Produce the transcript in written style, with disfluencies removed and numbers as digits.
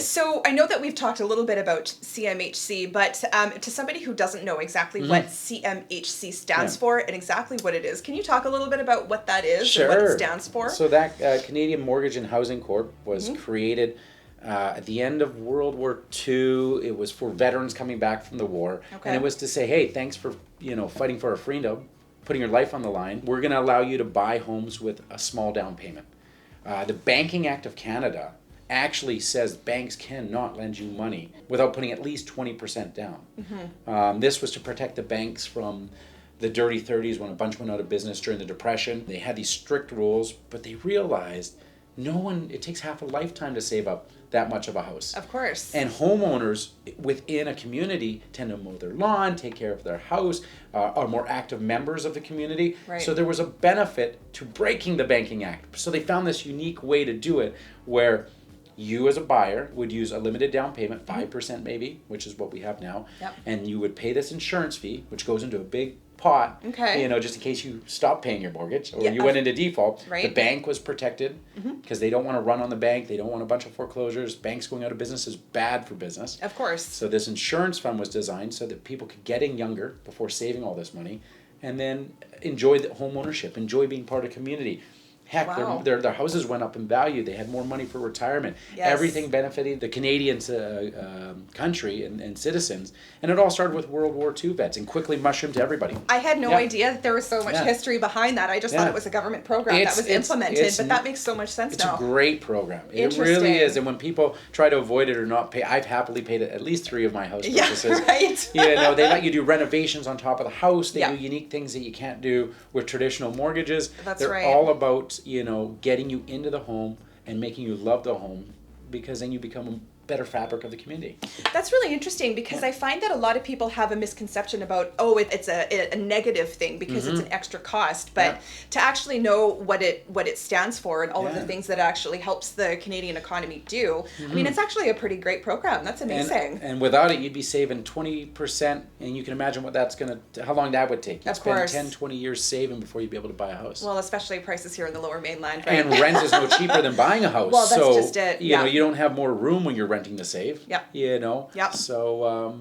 So I know that we've talked a little bit about CMHC, but to somebody who doesn't know exactly what CMHC stands for and exactly what it is, can you talk a little bit about what that is and what it stands for? So that Canadian Mortgage and Housing Corp was created at the end of World War II. It was for veterans coming back from the war. And it was to say, hey, thanks for fighting for our freedom, putting your life on the line. We're going to allow you to buy homes with a small down payment. The Banking Act of Canada actually says banks cannot lend you money without putting at least 20% down. This was to protect the banks from the dirty 30s when a bunch went out of business during the Depression. They had these strict rules, but they realized it takes half a lifetime to save up that much of a house. Of course. And homeowners within a community tend to mow their lawn, take care of their house, are more active members of the community. Right. So there was a benefit to breaking the Banking Act. So they found this unique way to do it where you as a buyer would use a limited down payment, 5% maybe, which is what we have now. Yep. And you would pay this insurance fee, which goes into a big pot, just in case you stop paying your mortgage or you went into default. Right. The bank was protected because they don't want to run on the bank. They don't want a bunch of foreclosures. Banks going out of business is bad for business. Of course. So this insurance fund was designed so that people could get in younger before saving all this money and then enjoy the home ownership, enjoy being part of the community. Heck, their houses went up in value. They had more money for retirement. Yes. Everything benefited the Canadian country and citizens. And it all started with World War II vets and quickly mushroomed to everybody. I had no idea that there was so much history behind that. I just thought it was a government program that was implemented, but that makes so much sense now. It's a great program. It really is. And when people try to avoid it or not pay, I've happily paid at least 3 of my house purchases. Yeah, right. They let you do renovations on top of the house. They do unique things that you can't do with traditional mortgages. They're all about getting you into the home and making you love the home, because then you become a better fabric of the community. That's really interesting, because I find that a lot of people have a misconception about, it's a negative thing because it's an extra cost, but to actually know what it stands for and all of the things that it actually helps the Canadian economy do, I mean, it's actually a pretty great program. That's amazing. And without it, you'd be saving 20%, and you can imagine what that's how long that would take. You'd spend 10, 20 years saving before you'd be able to buy a house. Well, especially prices here in the Lower Mainland, right? And rent is no cheaper than buying a house. Well, that's just it. You don't have more room when you're renting to save. Yeah. So,